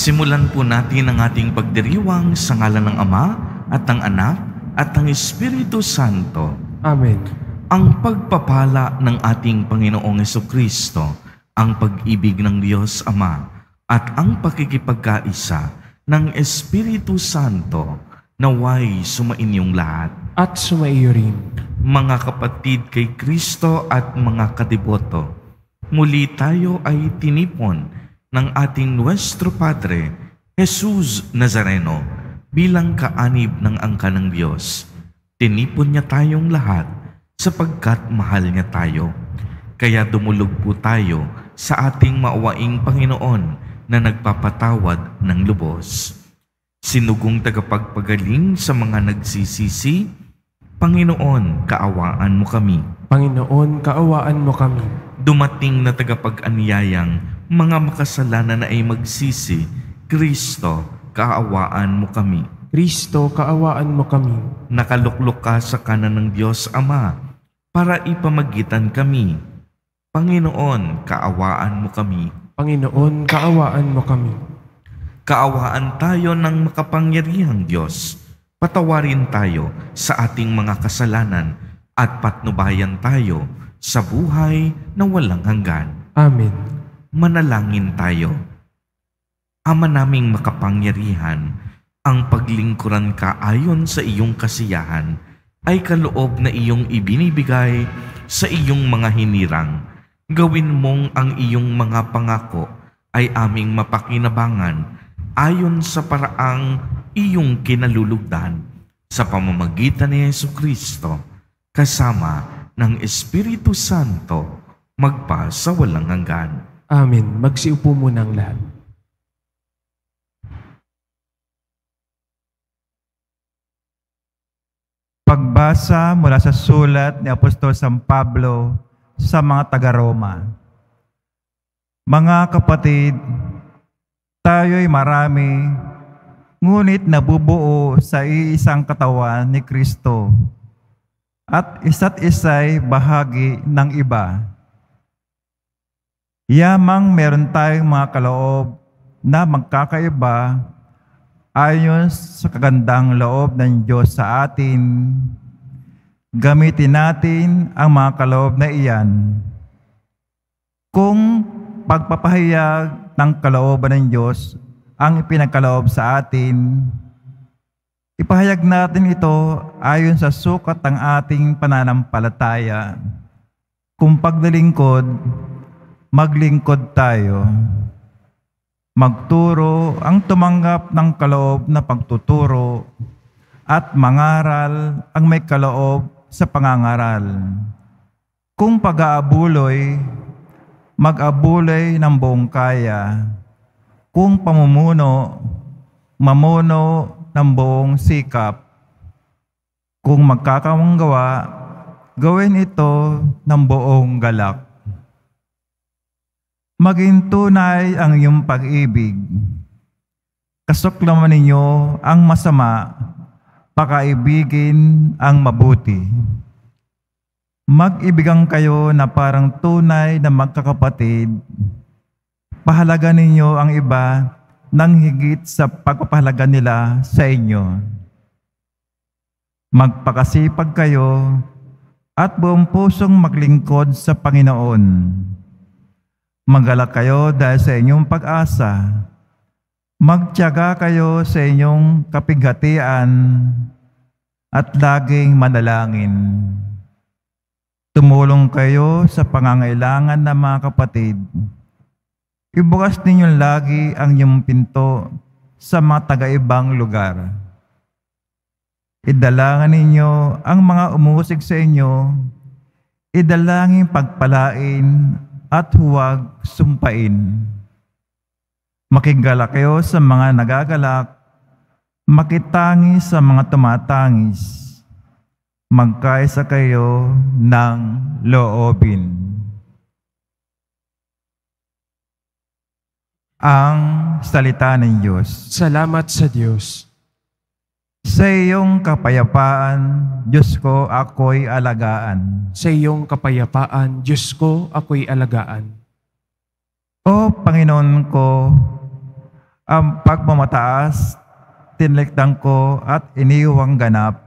Simulan po natin ang ating pagdiriwang sa ngalan ng Ama at ng Anak at ng Espiritu Santo. Amen. Ang pagpapala ng ating Panginoong Jesucristo, ang pag-ibig ng Diyos Ama at ang pakikipagkaisa ng Espiritu Santo naway sumainyong lahat. At sumaiyo rin. Mga kapatid kay Kristo at mga kadiboto, muli tayo ay tinipon ng ating Nuestro Padre, Jesus Nazareno, bilang kaanib ng angka ng Diyos. Tinipon niya tayong lahat sapagkat mahal niya tayo. Kaya dumulog po tayo sa ating maawaing Panginoon na nagpapatawad ng lubos. Sinugong tagapagpagaling sa mga nagsisisi, Panginoon, kaawaan mo kami. Panginoon, kaawaan mo kami. Dumating na tagapag-anyayang mga makasalanan na ay magsisi, Kristo, kaawaan mo kami. Kristo, kaawaan mo kami. Nakaluklok ka sa kanan ng Diyos Ama para ipamagitan kami. Panginoon, kaawaan mo kami. Panginoon, kaawaan mo kami. Kaawaan tayo ng makapangyarihang Diyos. Patawarin tayo sa ating mga kasalanan at patnubayan tayo sa buhay na walang hanggan. Amen. Manalangin tayo. Ama naming makapangyarihan, ang paglingkuran ka ayon sa iyong kasiyahan ay kaloob na iyong ibinibigay sa iyong mga hinirang. Gawin mong ang iyong mga pangako ay aming mapakinabangan ayon sa paraang iyong kinalulugdan sa pamamagitan ni Jesucristo kasama ng Espiritu Santo magpa sa walang hanggan. Amen. Magsiupo muna ang lahat. Pagbasa mula sa sulat ni Apostol San Pablo sa mga taga-Roma. Mga kapatid, tayo'y marami, ngunit nabubuo sa iisang katawan ni Kristo at isa't isa'y bahagi ng iba. Yamang meron tayong mga kaloob na magkakaiba ayon sa kagandang loob ng Diyos sa atin. Gamitin natin ang mga kaloob na iyan. Kung pagpapahayag ng kalooban ng Diyos ang ipinagkaloob sa atin, ipahayag natin ito ayon sa sukat ng ating pananampalataya. Kung pagdalingkod, maglingkod tayo. Magturo ang tumanggap ng kaloob na pagtuturo at mangaral ang may kaloob sa pangangaral. Kung pag-aabuloy, mag-abuloy ng buong kaya. Kung pamumuno, mamuno ng buong sikap. Kung magkakawanggawa, gawin ito ng buong galak. Maging tunay ang iyong pag-ibig. Kasuklaman ninyo ang masama, pakaibigin ang mabuti. Mag-ibigan kayo na parang tunay na magkakapatid. Pahalaga ninyo ang iba nang higit sa pagpapahalaga nila sa inyo. Magpakasipag kayo at buong pusong maglingkod sa Panginoon. Magalak kayo dahil sa inyong pag-asa. Magtiyaga kayo sa inyong kapighatian at laging manalangin. Tumulong kayo sa pangangailangan ng mga kapatid. Ibukas ninyong lagi ang inyong pinto sa mga taga-ibang lugar. Idalangin ninyo ang mga umusig sa inyo. Idalangin pagpalain at huwag sumpain. Makigalak kayo sa mga nagagalak, makitangis sa mga tumatangis. Magkaisa kayo ng loobin. Ang salita ng Diyos. Salamat sa Diyos. Sa iyong kapayapaan, Diyos ko, ako'y alagaan. Sa iyong kapayapaan, Diyos ko, ako'y alagaan. O Panginoon ko, Ang pagmamataas, tinlikdan ko at iniwang ganap.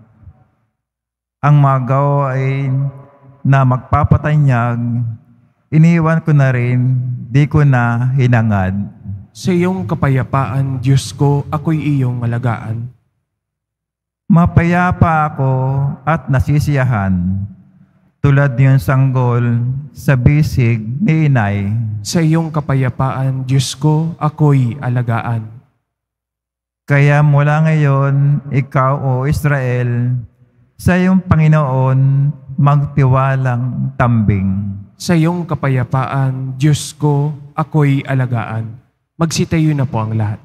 Ang magaw ay na magpapatanyag, iniwan ko na rin, di ko na hinangad. Sa iyong kapayapaan, Diyos ko, ako'y iyong alagaan. Mapayapa ako at nasisiyahan, tulad niyong sanggol sa bisig ni inay. Sa iyong kapayapaan, Diyos ko, ako'y alagaan. Kaya mula ngayon, ikaw o Israel, sa iyong Panginoon magtiwalang tambing. Sa iyong kapayapaan, Diyos ko, ako'y alagaan. Magsitayo na po ang lahat.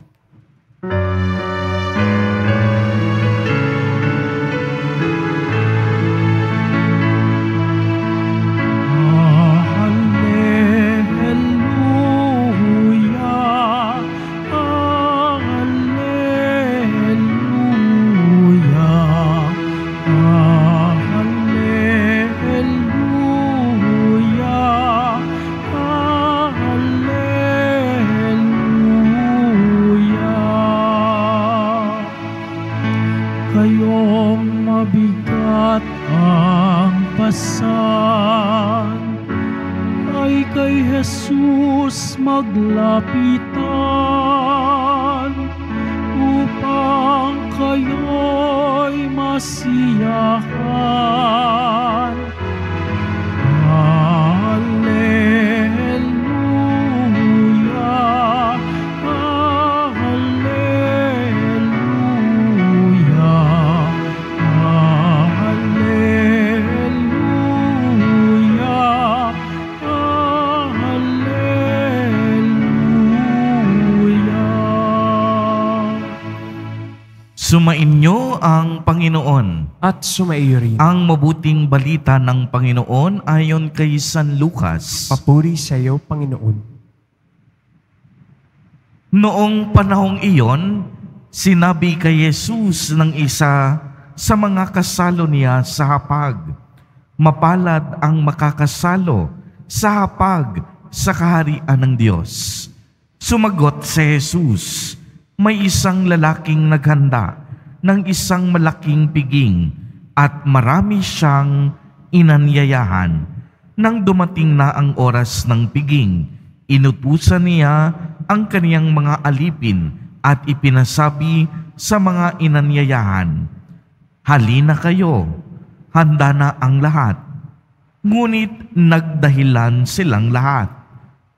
Kayong mabigat ang pasan ay kay Jesus maglapitan upang kayo'y masiyahan. Sumainyo ang Panginoon. At sumaiyo rin. Ang mabuting balita ng Panginoon ayon kay San Lucas. Papuri sa iyo, Panginoon. Noong panahong iyon, sinabi kay Jesus ng isa sa mga kasalo niya sa hapag, "Mapalad ang makakasalo sa hapag sa kaharian ng Diyos." Sumagot si Jesus, "May isang lalaking naghanda ng isang malaking piging at marami siyang inanyayahan. Nang dumating na ang oras ng piging, inutusan niya ang kaniyang mga alipin at ipinasabi sa mga inanyayahan, 'Halina kayo, handa na ang lahat.' Ngunit nagdahilan silang lahat.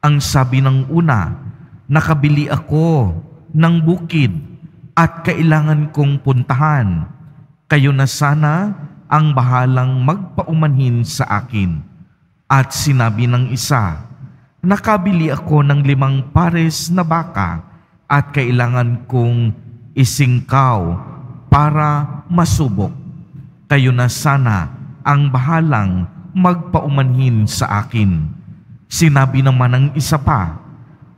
Ang sabi ng una, 'Nakabili ako ng bukid at kailangan kong puntahan. Kayo na sana ang bahalang magpaumanhin sa akin.' At sinabi ng isa, 'Nakabili ako ng 5 pares na baka at kailangan kong isingkaw para masubok. Kayo na sana ang bahalang magpaumanhin sa akin.' Sinabi naman ng isa pa,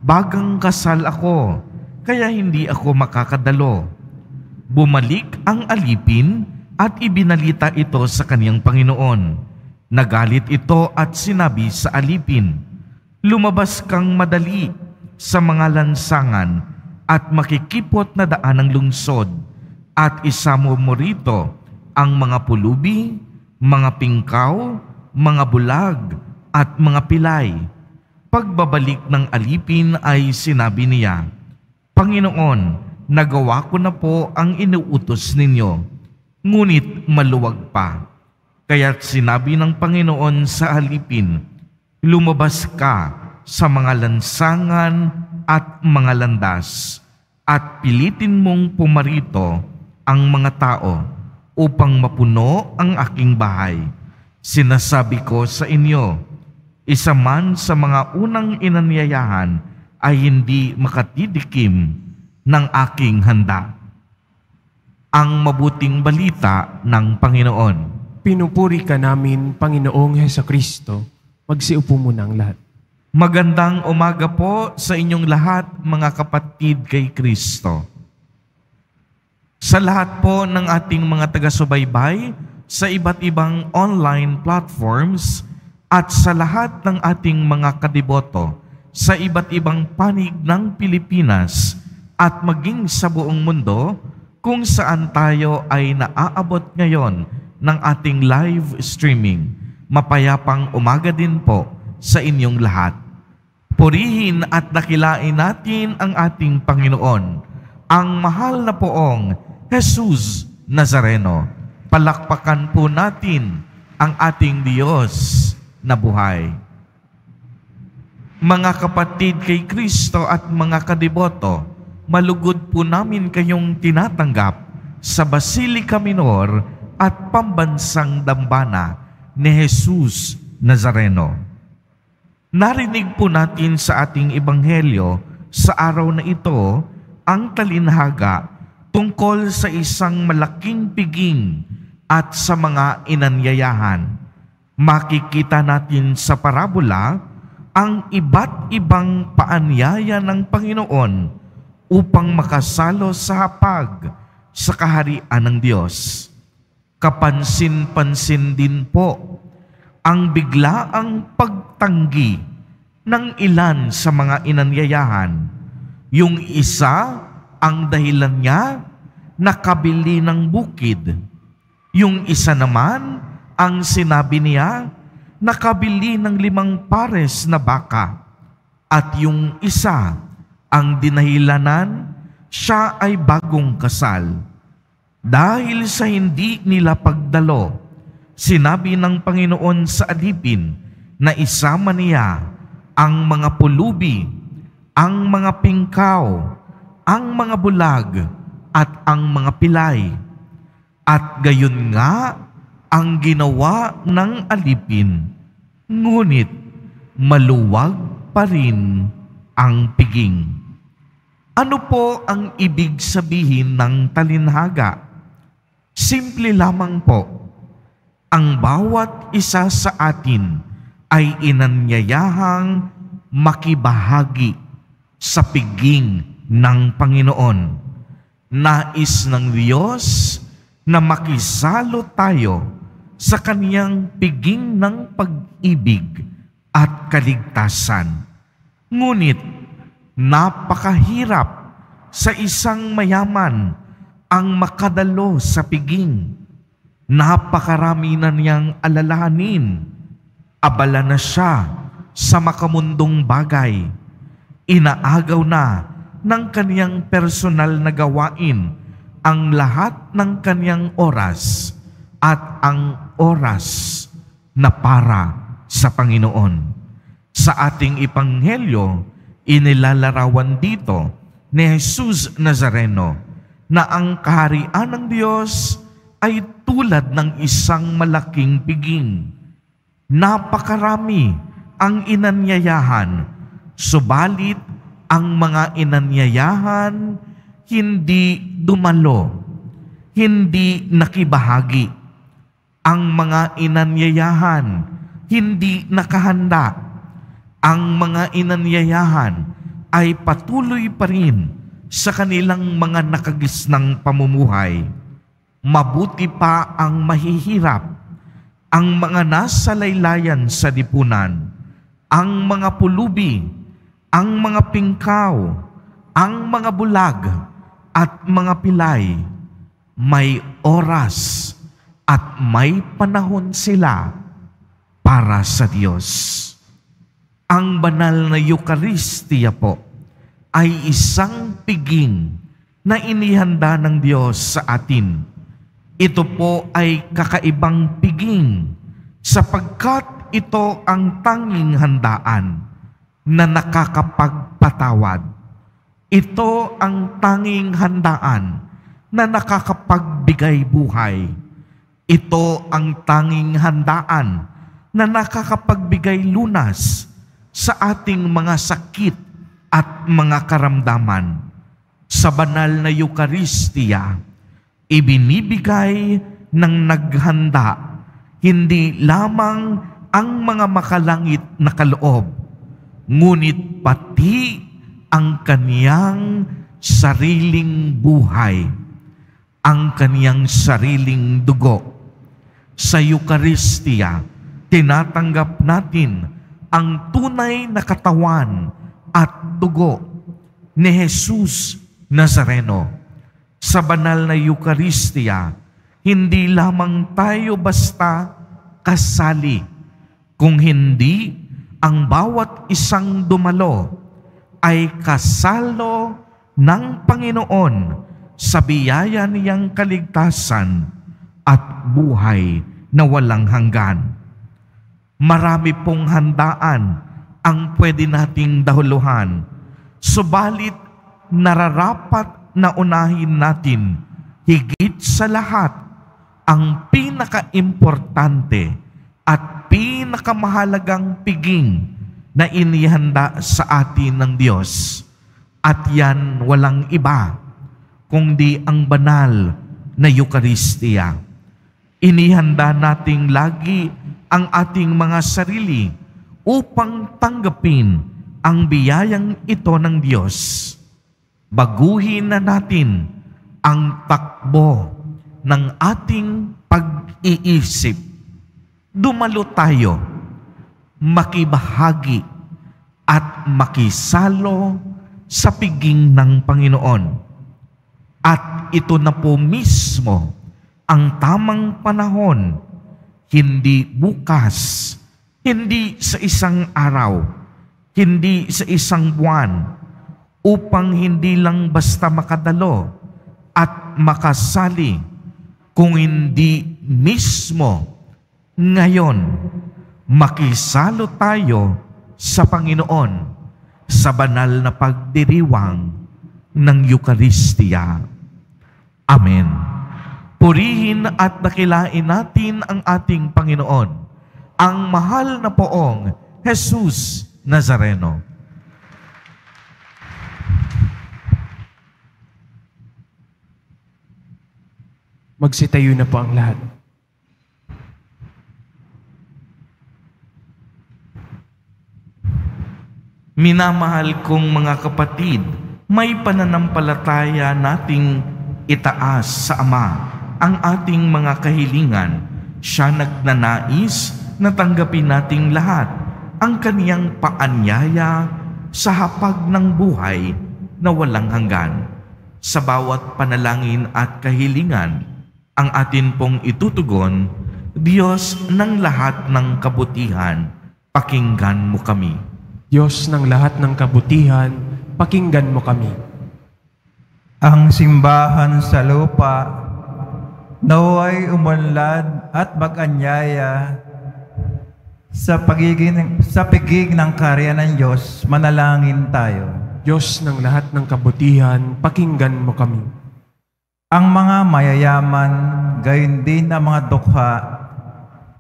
'Bagang kasal ako, kaya hindi ako makakadalo.' Bumalik ang alipin at ibinalita ito sa kaniyang Panginoon. Nagalit ito at sinabi sa alipin, 'Lumabas kang madali sa mga lansangan at makikipot na daan ng lungsod at isamo mo rito ang mga pulubi, mga pingkaw, mga bulag at mga pilay.' Pagbabalik ng alipin ay sinabi niya, 'Panginoon, nagawa ko na po ang inuutos ninyo, ngunit maluwag pa.' Kaya't sinabi ng Panginoon sa alipin, 'Lumabas ka sa mga lansangan at mga landas, at pilitin mong pumarito ang mga tao upang mapuno ang aking bahay. Sinasabi ko sa inyo, isa man sa mga unang inanyayahan ay hindi makatidikim ng aking handa.'" Ang mabuting balita ng Panginoon. Pinupuri ka namin, Panginoong Hesukristo. Magsiupo muna ang lahat. Magandang umaga po sa inyong lahat, mga kapatid kay Kristo. Sa lahat po ng ating mga taga-subaybay sa iba't ibang online platforms at sa lahat ng ating mga kadiboto sa iba't ibang panig ng Pilipinas at maging sa buong mundo kung saan tayo ay naaabot ngayon ng ating live streaming. Mapayapang umaga din po sa inyong lahat. Purihin at dakilain natin ang ating Panginoon, ang mahal na poong Jesus Nazareno. Palakpakan po natin ang ating Diyos na buhay. Mga kapatid kay Kristo at mga kadiboto, malugod po namin kayong tinatanggap sa Basilica Minor at Pambansang Dambana ni Jesus Nazareno. Narinig po natin sa ating ebanghelyo sa araw na ito ang talinhaga tungkol sa isang malaking piging at sa mga inanyayahan. Makikita natin sa parabola ang iba't ibang paanyaya ng Panginoon upang makasalo sa hapag sa kaharian ng Diyos. Kapansin-pansin din po ang biglaang pagtanggi ng ilan sa mga inanyayahan. Yung isa, ang dahilan niya, nakabili ng bukid. Yung isa naman, ang sinabi niya, nakabili ng 5 pares na baka. At yung isa, ang dinahilanan, siya ay bagong kasal. Dahil sa hindi nila pagdalo, sinabi ng Panginoon sa alipin na isama niya ang mga pulubi, ang mga pingkaw, ang mga bulag, at ang mga pilay. At gayon nga ang ginawa ng alipin, ngunit maluwag pa rin ang piging. Ano po ang ibig sabihin ng talinhaga? Simple lamang po, ang bawat isa sa atin ay inanyayahang makibahagi sa piging ng Panginoon. Nais ng Diyos na makisalo tayo sa Kaniyang piging ng pag-ibig at kaligtasan. Ngunit napakahirap sa isang mayaman ang makadalo sa piging. Napakarami na niyang alalahanin. Abala na siya sa makamundong bagay. Inaagaw na ng kaniyang personal na gawain ang lahat ng kaniyang oras at ang oras na para sa Panginoon. Sa ating Ebanghelyo, inilalarawan dito ni Jesus Nazareno na ang kaharian ng Diyos ay tulad ng isang malaking piging. Napakarami ang inanyayahan, subalit ang mga inanyayahan hindi dumalo, hindi nakibahagi. Ang mga inanyayahan hindi nakahanda. Ang mga inanyayahan ay patuloy pa rin sa kanilang mga nakagisnang pamumuhay. Mabuti pa ang mahihirap, ang mga nasa laylayan sa lipunan, ang mga pulubi, ang mga pingkaw, ang mga bulag, at mga pilay. May oras at may panahon sila para sa Diyos. Ang banal na Eucharistia po ay isang piging na inihanda ng Diyos sa atin. Ito po ay kakaibang piging sapagkat ito ang tanging handaan na nakakapagpatawad. Ito ang tanging handaan na nakakapagbigay buhay. Ito ang tanging handaan na nakakapagbigay lunas sa ating mga sakit at mga karamdaman. Sa banal na Eucharistia, ibinibigay ng naghanda hindi lamang ang mga makalangit na kaloob, ngunit pati ang kaniyang sariling buhay, ang kaniyang sariling dugo. Sa Eucharistia, tinatanggap natin ang tunay na katawan at dugo ni Jesus Nazareno. Sa banal na Eucharistia, hindi lamang tayo basta kasali, kung hindi ang bawat isang dumalo ay kasalo ng Panginoon sa biyaya niyang kaligtasan at buhay na walang hanggan. Marami pong handaan ang pwede nating dahuluhan, subalit nararapat na unahin natin higit sa lahat ang pinaka-importante at pinakamahalagang piging na inihanda sa atin ng Diyos. At yan walang iba kundi ang banal na Eucharistia. Inihanda nating lagi ang ating mga sarili upang tanggapin ang biyayang ito ng Diyos. Baguhin na natin ang takbo ng ating pag-iisip. Dumalo tayo, makibahagi at makisalo sa piging ng Panginoon. At ito na po mismo ang tamang panahon, hindi bukas, hindi sa isang araw, hindi sa isang buwan, upang hindi lang basta makadalo at makasali, kung hindi mismo ngayon makisalo tayo sa Panginoon sa banal na pagdiriwang ng Eucharistia. Amen. Purihin at dakilain natin ang ating Panginoon, ang mahal na poong Jesus Nazareno. Magsitayo na po ang lahat. Minamahal kong mga kapatid, may pananampalataya nating itaas sa Ama ang ating mga kahilingan. Siya nagnanais na tanggapin nating lahat ang kaniyang paanyaya sa hapag ng buhay na walang hanggan. Sa bawat panalangin at kahilingan, ang atin pong itutugon, Diyos ng lahat ng kabutihan, pakinggan mo kami. Diyos ng lahat ng kabutihan, pakinggan mo kami. Ang simbahan sa lupa, naway umunlad at mag-anyaya sa piging ng karya ng Diyos, manalangin tayo. Diyos ng lahat ng kabutihan, pakinggan mo kami. Ang mga mayayaman, gayon din ang mga dukha,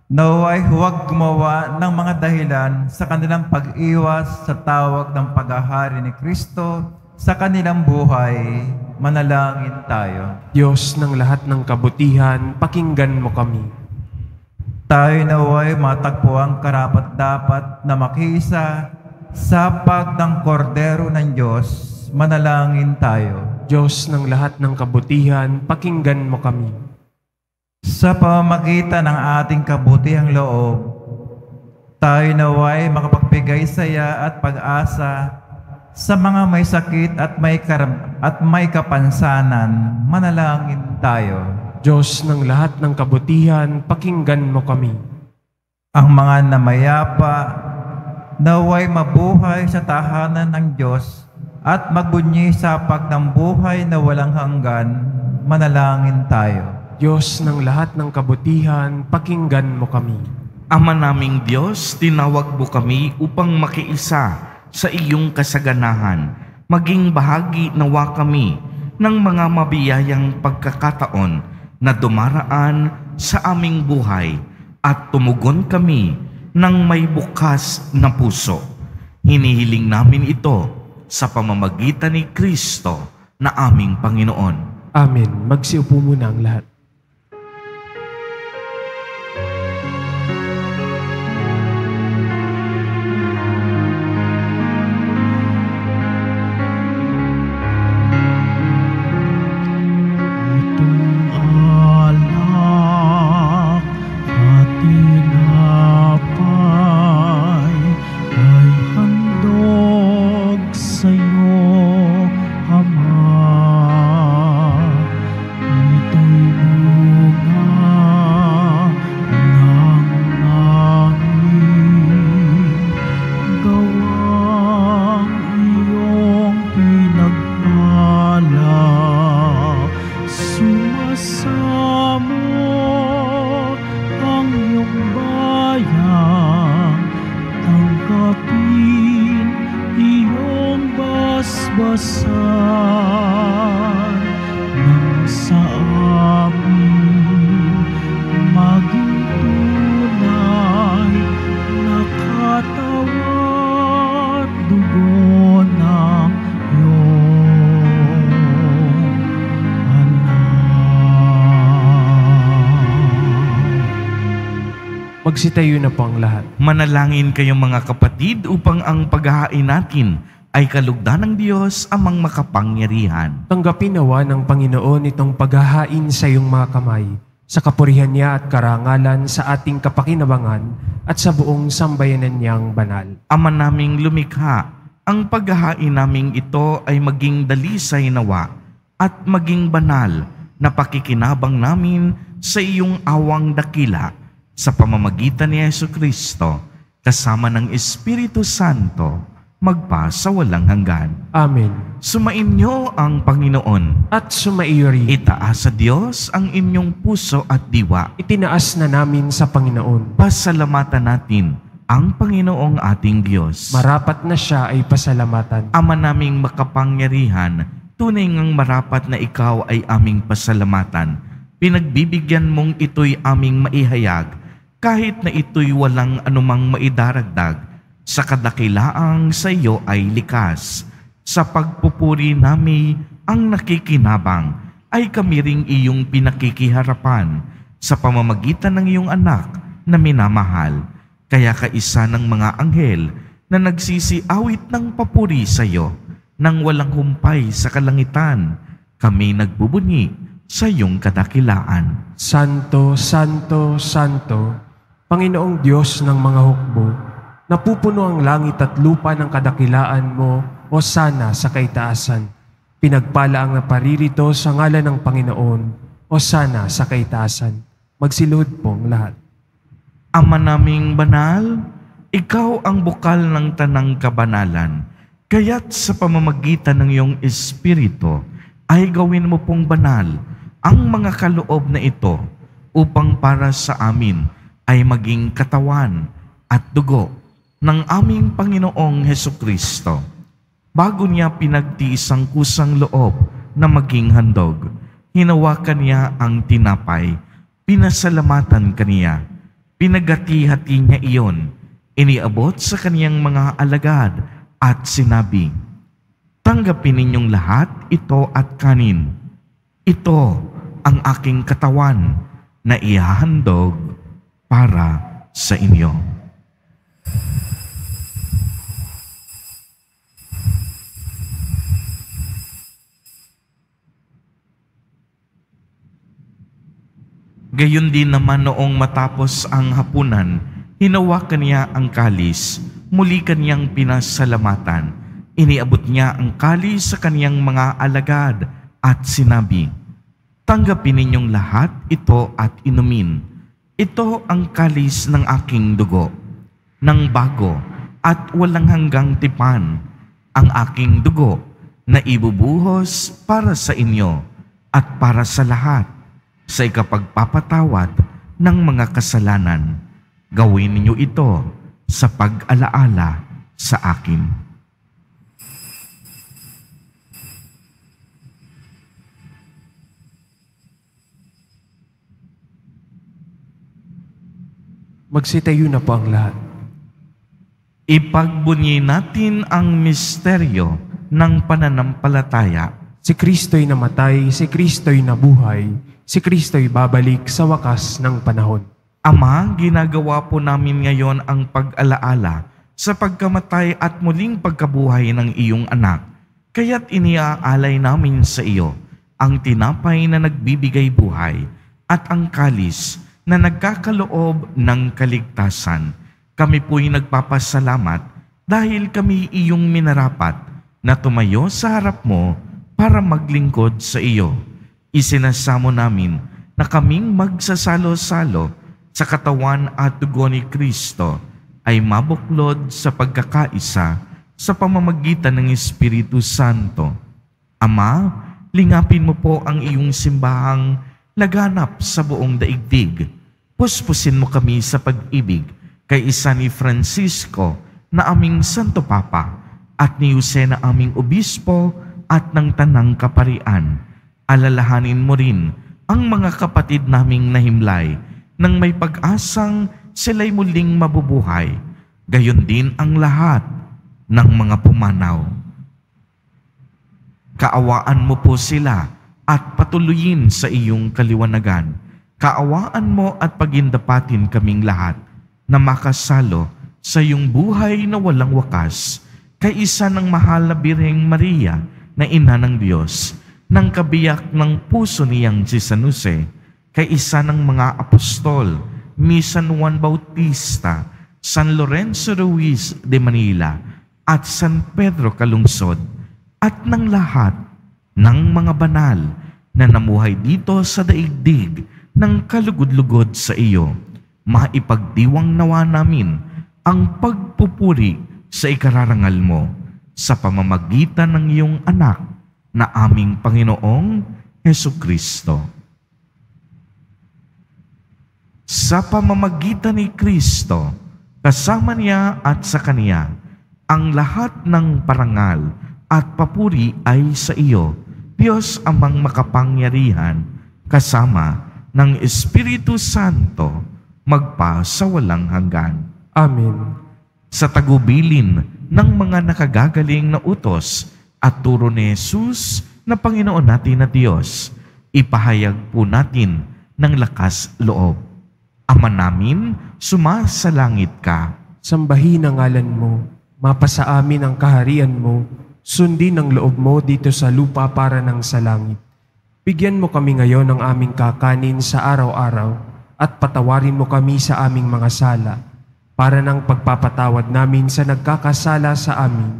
naway huwag gumawa ng mga dahilan sa kanilang pag-iwas sa tawag ng paghahari ni Kristo sa kanilang buhay. Manalangin tayo. Diyos ng lahat ng kabutihan, pakinggan mo kami. Tayo naway matagpo ang karapat-dapat na makisa sa pag ng kordero ng Diyos. Manalangin tayo. Diyos ng lahat ng kabutihan, pakinggan mo kami. Sa pamamagitan ng ating kabutihang loob, tayo naway makapagbigay saya at pag-asa sa mga may sakit at may kapansanan. Manalangin tayo. Diyos ng lahat ng kabutihan, pakinggan mo kami. Ang mga namayapa, naway mabuhay sa tahanan ng Diyos at magbunyi sa ng buhay na walang hanggan. Manalangin tayo. Diyos ng lahat ng kabutihan, pakinggan mo kami. Ama naming Diyos, tinawag mo kami upang makiisa sa iyong kasaganahan. Maging bahagi nawa kami ng mga mabiyayang pagkakataon na dumaraan sa aming buhay at tumugon kami ng may bukas na puso. Hinihiling namin ito sa pamamagitan ni Kristo na aming Panginoon. Amen. Magsiupo muna ang lahat. Sa'yo, Ama. katubasan nang sa amin maging tunay na katawan dugo ng iyong anak. Magsitayo na po ang lahat. Manalangin kayong mga kapatid upang ang paghahain natin ay kalugdan ng Diyos amang makapangyarihan. Tanggapin nawa ng Panginoon itong paghahain sa iyong mga kamay, sa kapurihan niya at karangalan sa ating kapakinabangan at sa buong sambayanan niyang banal. Ama naming lumikha, ang paghahain naming ito ay maging dalisay nawa at maging banal na pakikinabang namin sa iyong awang dakila sa pamamagitan ni Jesucristo kasama ng Espiritu Santo magpa sa walang hanggan. Amen. Sumainyo ang Panginoon. At sumaiyo rin. Itaas sa Diyos ang inyong puso at diwa. Itinaas na namin sa Panginoon. Pasalamatan natin ang Panginoong ating Diyos. Marapat na siya ay pasalamatan. Ama naming makapangyarihan, tunay ngang marapat na ikaw ay aming pasalamatan. Pinagbibigyan mong ito'y aming maihayag, kahit na ito'y walang anumang maidaragdag, sa kadakilaang sa iyo ay likas. Sa pagpupuri nami ang nakikinabang, ay kami ring iyong pinakikiharapan sa pamamagitan ng iyong anak na minamahal. Kaya kaisa ng mga anghel na nagsisiawit ng papuri sa iyo, nang walang humpay sa kalangitan, kami nagbubunyi sa iyong kadakilaan. Santo, Santo, Santo, Panginoong Diyos ng mga hukbo, napupuno ang langit at lupa ng kadakilaan mo, Hosana sa kaitaasan. Pinagpala ang naparirito sa ngalan ng Panginoon, Hosana sa kaitaasan. Magsilod pong lahat. Ama naming banal, ikaw ang bukal ng tanang kabanalan, kaya't sa pamamagitan ng iyong Espiritu ay gawin mo pong banal ang mga kaloob na ito upang para sa amin ay maging katawan at dugo ng aming Panginoong Hesukristo. Bago niya pinagtiis ang kusang loob na maging handog, hinawakan niya ang tinapay, pinasalamatan kaniya, pinagati-hati niya iyon, iniabot sa kaniyang mga alagad at sinabi, "Tanggapin ninyong lahat ito at kanin. Ito ang aking katawan na ihahandog para sa inyo." Gayon din naman noong matapos ang hapunan, hinawakan niya ang kalis, muli kaniyang pinasalamatan. Iniabot niya ang kalis sa kaniyang mga alagad at sinabi, "Tanggapin ninyong lahat ito at inumin. Ito ang kalis ng aking dugo, ng bago at walang hanggang tipan, ang aking dugo na ibubuhos para sa inyo at para sa lahat, sa ikapagpapatawad ng mga kasalanan. Gawin ninyo ito sa pag-alaala sa akin." Magsitayo na po ang lahat. Ipagbunyi natin ang misteryo ng pananampalataya. Si Kristo'y namatay, si Kristo'y nabuhay, si Kristo'y babalik sa wakas ng panahon. Ama, ginagawa po namin ngayon ang pag-alaala sa pagkamatay at muling pagkabuhay ng iyong anak. Kaya't iniaalay namin sa iyo ang tinapay na nagbibigay buhay at ang kalis na nagkakaloob ng kaligtasan. Kami po'y nagpapasalamat dahil kami iyong minarapat na tumayo sa harap mo para maglingkod sa iyo. Isinasamo namin na kaming magsasalo-salo sa katawan at dugo ni Kristo ay mabuklod sa pagkakaisa sa pamamagitan ng Espiritu Santo. Ama, lingapin mo po ang iyong simbahang laganap sa buong daigdig. Puspusin mo kami sa pag-ibig kay isa ni Francisco na aming Santo Papa at ni Jose na aming obispo at ng tanang kaparian. Alalahanin mo rin ang mga kapatid naming nahimlay nang may pag-asang sila'y muling mabubuhay. Gayon din ang lahat ng mga pumanaw. Kaawaan mo po sila at patuloyin sa iyong kaliwanagan. Kaawaan mo at pagindapatin kaming lahat na makasalo sa iyong buhay na walang wakas, kaisa ng mahal na Birheng Maria na ina ng Diyos, ng kabiyak ng puso niyang si San Jose, kaisa ng mga apostol ni San Juan Bautista, San Lorenzo Ruiz de Manila, at San Pedro Calungsod, at ng lahat ng mga banal na namuhay dito sa daigdig ng kalugod-lugod sa iyo. Maipagdiwang nawa namin ang pagpupuri sa ikararangal mo sa pamamagitan ng iyong anak na aming Panginoong Hesukristo. Sa pamamagitan ni Kristo, kasama niya at sa Kaniya, ang lahat ng parangal at papuri ay sa iyo, Diyos amang makapangyarihan, kasama ng Espiritu Santo, magpa sa walang hanggan. Amen. Sa tagubilin ng mga nakagagaling na utos at turo ni Jesus na Panginoon natin na Diyos, ipahayag po natin ng lakas loob. Ama namin, sumasalangit ka. Sambahin ang ngalan mo, mapasa amin ang kaharian mo, sundin ang loob mo dito sa lupa para ng sa langit. Bigyan mo kami ngayon ng aming kakanin sa araw-araw at patawarin mo kami sa aming mga sala para ng pagpapatawad namin sa nagkakasala sa amin,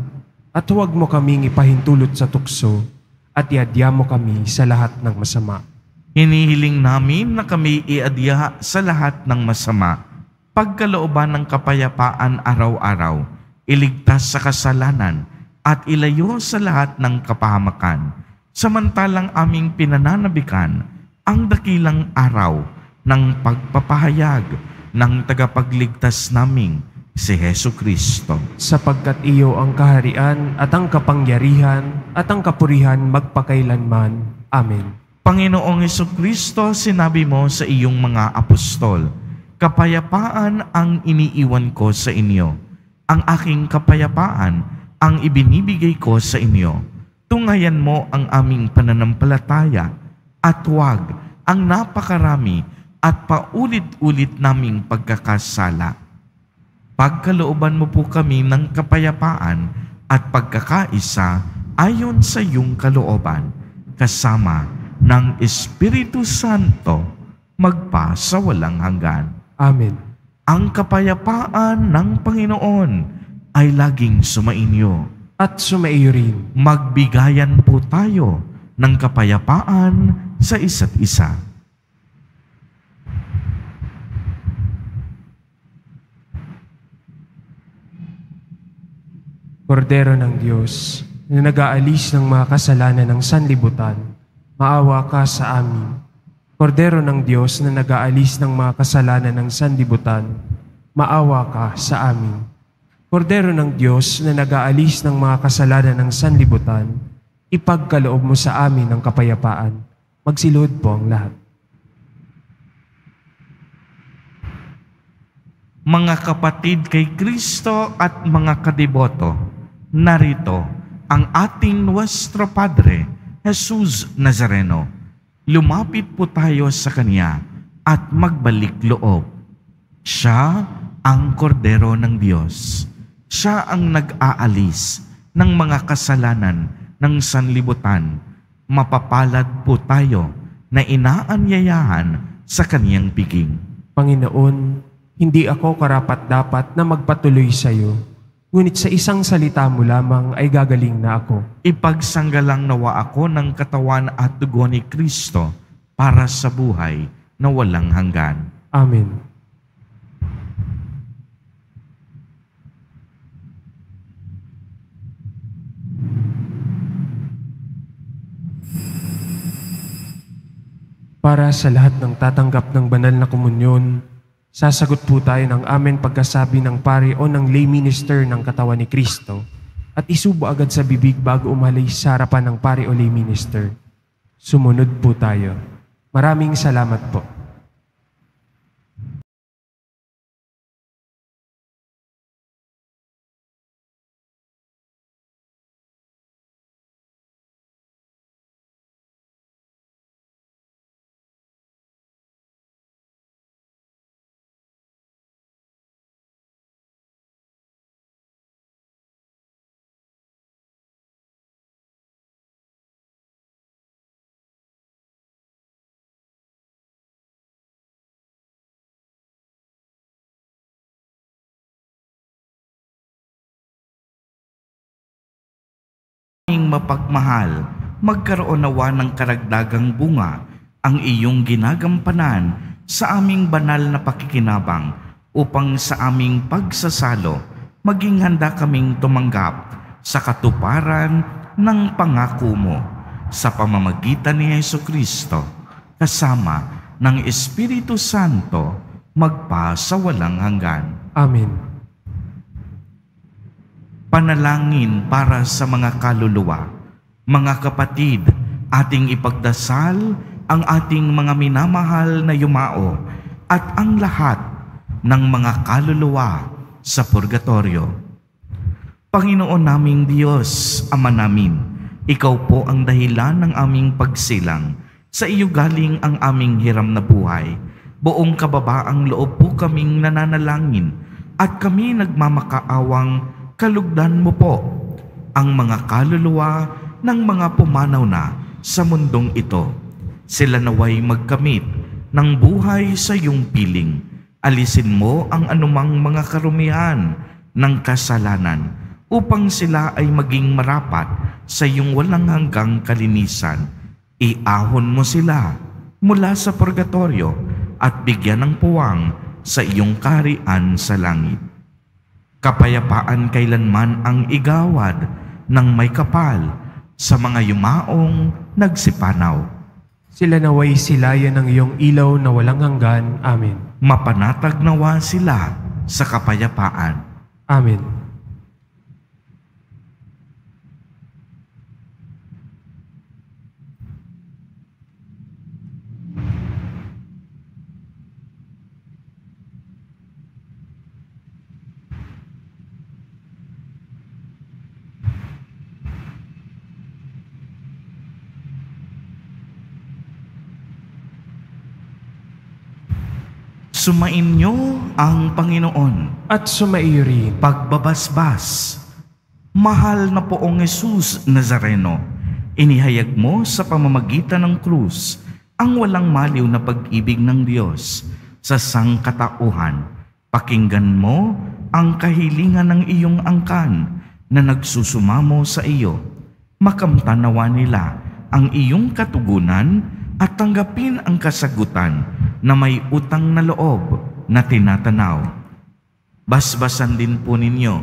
at huwag mo kaming ipahintulot sa tukso at iadya mo kami sa lahat ng masama. Hinihiling namin na kami iadya sa lahat ng masama, pagkalooban ng kapayapaan araw-araw, iligtas sa kasalanan at ilayo sa lahat ng kapahamakan, samantalang aming pinananabikan ang dakilang araw ng pagpapahayag ng tagapagligtas naming si Hesukristo. Sapagkat iyo ang kaharian at ang kapangyarihan at ang kapurihan magpakailanman. Amen. Panginoong Hesukristo, sinabi mo sa iyong mga apostol, kapayapaan ang iniiwan ko sa inyo. Ang aking kapayapaan ang ibinibigay ko sa inyo. Tungayan mo ang aming pananampalataya at huwag ang napakarami at paulit-ulit naming pagkakasala. Pagkalooban mo po kami ng kapayapaan at pagkakaisa ayon sa iyong kalooban, kasama ng Espiritu Santo, magpa sa walang hanggan. Amen. Ang kapayapaan ng Panginoon ay laging sumainyo. At sumaiyo rin. Magbigayan po tayo ng kapayapaan sa isa't isa. Kordero ng Diyos, na nag-aalis ng mga kasalanan ng sanlibutan, maawa ka sa amin. Kordero ng Diyos na nag-aalis ng mga kasalanan ng sanlibutan, maawa ka sa amin. Kordero ng Diyos na nag-aalis ng mga kasalanan ng sanlibutan, ipagkaloob mo sa amin ang kapayapaan. Magsilod po ang lahat. Mga kapatid kay Kristo at mga kadiboto, narito ang ating Nuestro Padre, Jesus Nazareno. Lumapit po tayo sa Kanya at magbalik loob. Siya ang Kordero ng Diyos. Siya ang nag-aalis ng mga kasalanan ng sanlibutan. Mapapalad po tayo na inaanyayahan sa Kaniyang piging. Panginoon, hindi ako karapat-dapat na magpatuloy sa iyo, ngunit sa isang salita mo lamang ay gagaling na ako. Ipagsanggalang nawa ako ng katawan at dugo ni Kristo para sa buhay na walang hanggan. Amen. Para sa lahat ng tatanggap ng banal na komunyon, sasagot po tayo ng amen pagkasabi ng pari o ng lay minister ng katawan ni Kristo. at isubo agad sa bibig bago umalis sa harapan ng pari o lay minister. Sumunod po tayo. Maraming salamat po. Mapagmahal, magkaroon nawa ng karagdagang bunga ang iyong ginagampanan sa aming banal na pakikinabang upang sa aming pagsasalo maging handa kaming tumanggap sa katuparan ng pangako mo sa pamamagitan ni Jesucristo kasama ng Espiritu Santo magpa sa walang hanggan. Amen. Panalangin para sa mga kaluluwa. Mga kapatid, ating ipagdasal ang ating mga minamahal na yumao at ang lahat ng mga kaluluwa sa purgatorio. Panginoon naming Diyos, Ama namin, Ikaw po ang dahilan ng aming pagsilang. Sa iyo galing ang aming hiram na buhay. Buong kababaang loob po kaming nananalangin at kami nagmamakaawang kalugdan mo po ang mga kaluluwa ng mga pumanaw na sa mundong ito. Sila naway magkamit ng buhay sa iyong piling. Alisin mo ang anumang mga karumihan ng kasalanan upang sila ay maging marapat sa iyong walang hanggang kalinisan. Iahon mo sila mula sa purgatorio at bigyan ng puwang sa iyong kaharian sa langit. Kapayapaan kailanman ang igawad ng may kapal sa mga yumaong nagsipanaw. Sila naway silayan ng iyong ilaw na walang hanggan. Amen. Mapanatag nawa sila sa kapayapaan. Amen. Sumainyo ang Panginoon. At sumaiyo rin. Pagbabasbas. Mahal na poong Jesus Nazareno, inihayag mo sa pamamagitan ng krus ang walang maliw na pag-ibig ng Diyos sa sangkatauhan. Pakinggan mo ang kahilingan ng iyong angkan na nagsusumamo sa iyo. Makamtanawa nila ang iyong katugunan at tanggapin ang kasagutan na may utang na loob na tinatanaw. Basbasan din po ninyo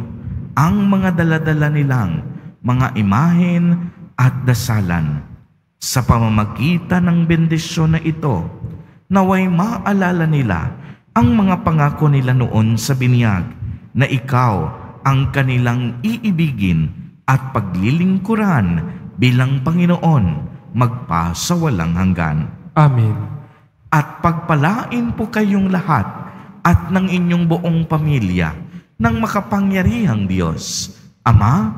ang mga daladala nilang mga imahen at dasalan. Sa pamamagitan ng bendisyon na ito, naway maalala nila ang mga pangako nila noon sa binyag na ikaw ang kanilang iibigin at paglilingkuran bilang Panginoon magpa sa walang hanggan. Amen. At pagpalain po kayong lahat at ng inyong buong pamilya ng makapangyarihang Diyos, Ama,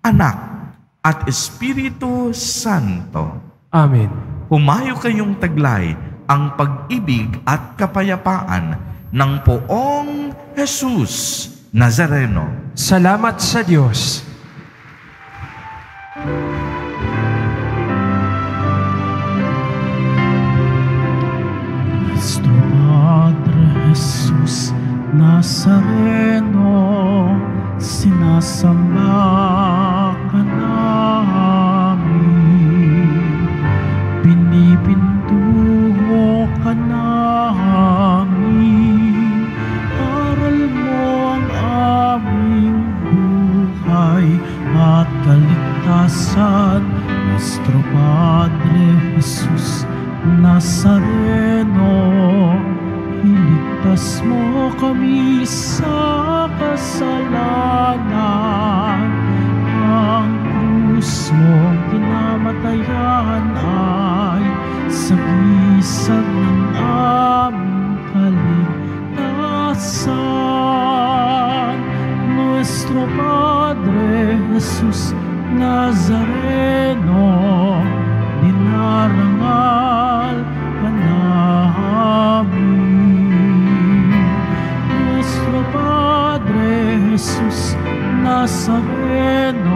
Anak, at Espiritu Santo. Amen. Humayo kayong taglay ang pag-ibig at kapayapaan ng poong Jesus Nazareno. Salamat sa Diyos. Nuestro Padre Jesus Nazareno, sinasamba ka namin, pinipintuho ka namin, aral mo ang aming buhay at kaligtasan. Nuestro Padre Jesus Nazareno, iligtas mo kami sa kasalanan kamatayan ay sagisag ng aming kaligtasan. Nuestro Padre Jesus Nazareno, dinarangal ka namin. Nuestro Padre Jesus Nazareno,